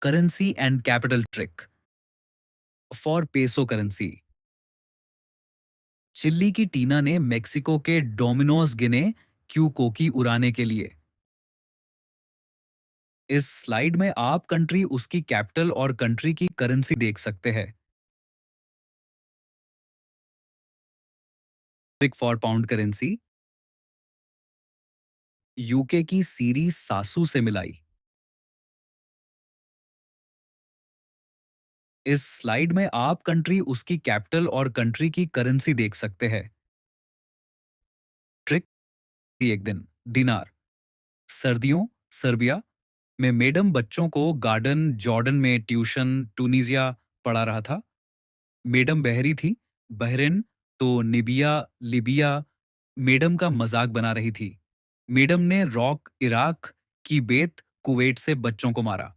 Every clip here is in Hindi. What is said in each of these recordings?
Currency and capital trick. For peso currency, chilli की टीना ने मेक्सिको के डोमिनोज गिने क्यू कोकी उड़ाने के लिए। इस स्लाइड में आप कंट्री, उसकी कैपिटल और कंट्री की करेंसी देख सकते हैं। Trick for pound currency, UK की सीरीज सासू से मिलाई। इस स्लाइड में आप कंट्री, उसकी कैपिटल और कंट्री की करेंसी देख सकते हैं। ट्रिक, एक दिन डिनार, सर्दियों सर्बिया में मेडम बच्चों को गार्डन जॉर्डन में ट्यूशन टूनिजिया पढ़ा रहा था। मेडम बहरी थी, बहरीन तो निबिया लिबिया मेडम का मजाक बना रही थी। मेडम ने रॉक इराक की बेत कुवैत से बच्चों को मारा।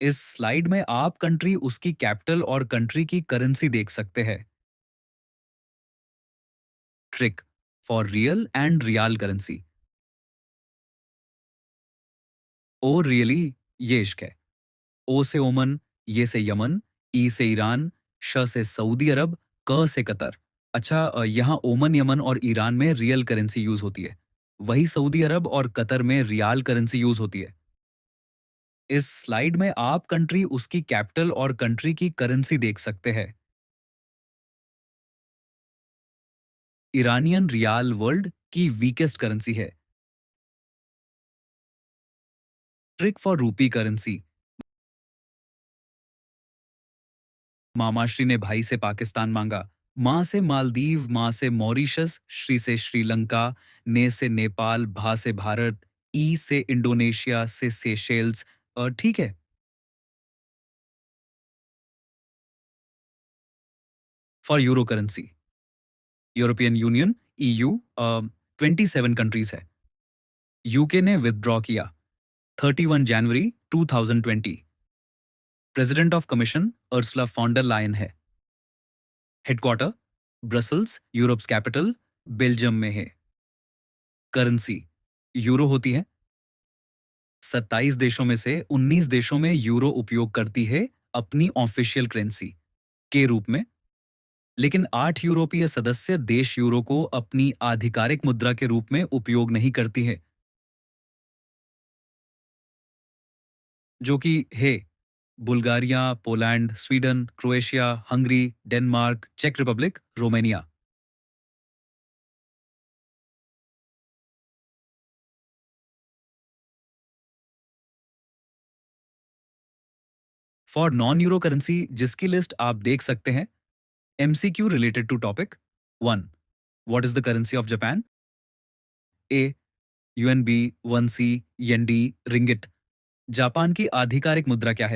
इस स्लाइड में आप कंट्री, उसकी कैपिटल और कंट्री की करेंसी देख सकते हैं। Trick for real and riyal currency, oh really ये इश्क है। ओ से ओमन, ये से यमन, ई से ईरान, श से सऊदी अरब, क से कतर। अच्छा, यहाँ ओमन, यमन और ईरान में रियल करेंसी यूज होती है। वही सऊदी अरब और कतर में रियाल करेंसी यूज होती है। इस स्लाइड में आप कंट्री, उसकी कैपिटल और कंट्री की करेंसी देख सकते हैं। ईरानियन रियाल वर्ल्ड की वीकेस्ट करेंसी है। ट्रिक फॉर रूपी करेंसी, मामाश्री ने भाई से पाकिस्तान मांगा। माँ से मालदीव, माँ से मॉरिशस, श्री से श्रीलंका, ने से नेपाल, भा से भारत, ई से इंडोनेशिया, से सेशेल्स। ठीक है। For euro currency, European Union EU 27 countries है। यूके ने विदड्रॉ किया 31 जनवरी 2020। President of commission Ursula von der Leyen है। Headquarter Brussels, Europe's capital Belgium में है। करेंसी यूरो होती है। 27 देशों में से 19 देशों में यूरो उपयोग करती है अपनी ऑफिशियल करेंसी के रूप में, लेकिन 8 यूरोपीय सदस्य देश यूरो को अपनी आधिकारिक मुद्रा के रूप में उपयोग नहीं करती है, जो कि है Bulgaria, Poland, Sweden, Croatia, Hungary, Denmark, चेक Republic, Romania. For non euro currency, जिसकी लिस्ट आप देख सकते हैं। MCQ related to topic 1, what is the currency of Japan? A yuan B, 1 C, yen D, ringgit. Japan की आधिकारिक मुद्रा क्या है?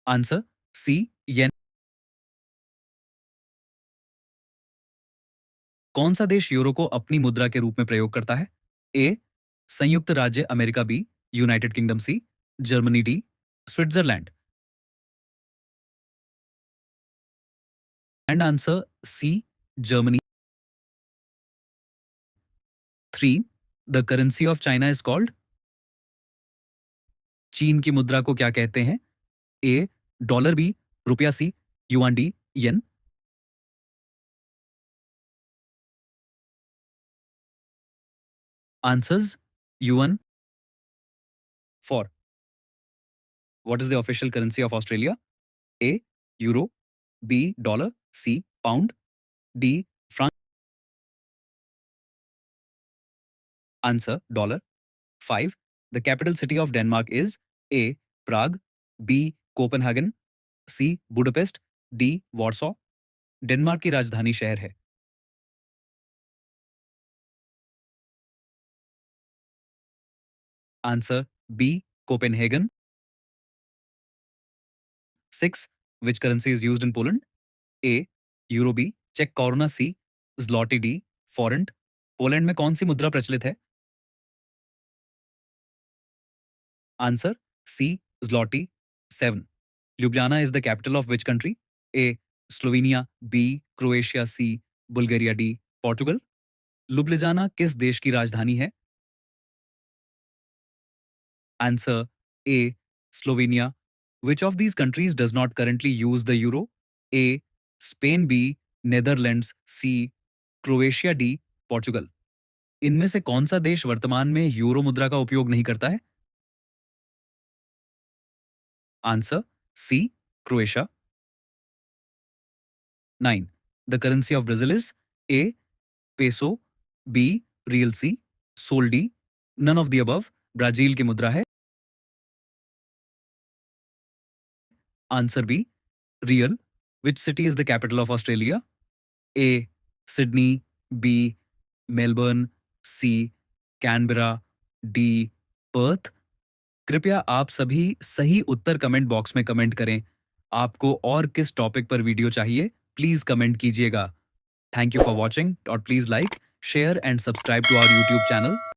Answer C, yen. कौन सा देश यूरो को अपनी मुद्रा के रूप में प्रयोग करता है? ए संयुक्त राज्य अमेरिका, B United Kingdom, C Germany, D Switzerland. And answer C, Germany. 3, the currency of China is called. चीन की मुद्रा को क्या कहते हैं? ए dollar, B rupaya, C yuan, D yen. Answers yuan. For what is the official currency of Australia? A euro, B dollar, C pound, D France. Answer dollar. 5, the capital city of Denmark is A Prague, B Copenhagen, C Budapest, D Warsaw. Denmark की राजधानी शहर है। Answer B Copenhagen. 6, which currency is used in Poland? A euro, B चेक koruna, C zloty, D forint. Poland में कौन सी मुद्रा प्रचलित है? Answer C zloty. 7, Ljubljana is the capital of which country? A Slovenia, B Croatia, C Bulgaria, D Portugal. Ljubljana किस देश की राजधानी है? Answer A Slovenia. Which of these countries does not currently use the euro? A. Spain, B. Netherlands, C. Croatia, D. Portugal। इनमें से कौन सा देश वर्तमान में यूरो मुद्रा का उपयोग नहीं करता है? Answer C Croatia. 9. The currency of Brazil is A. Peso, B. Real C, Sol D, none of the above। Brazil की मुद्रा है answer B real. Which city is the capital of Australia? A Sydney, B Melbourne, C Canberra, D Perth. कृपया आप सभी सही उत्तर कमेंट बॉक्स में कमेंट करें। आपको और किस टॉपिक पर वीडियो चाहिए प्लीज कमेंट कीजिएगा। थैंक यू फॉर वॉचिंग और please like share and subscribe to our YouTube channel.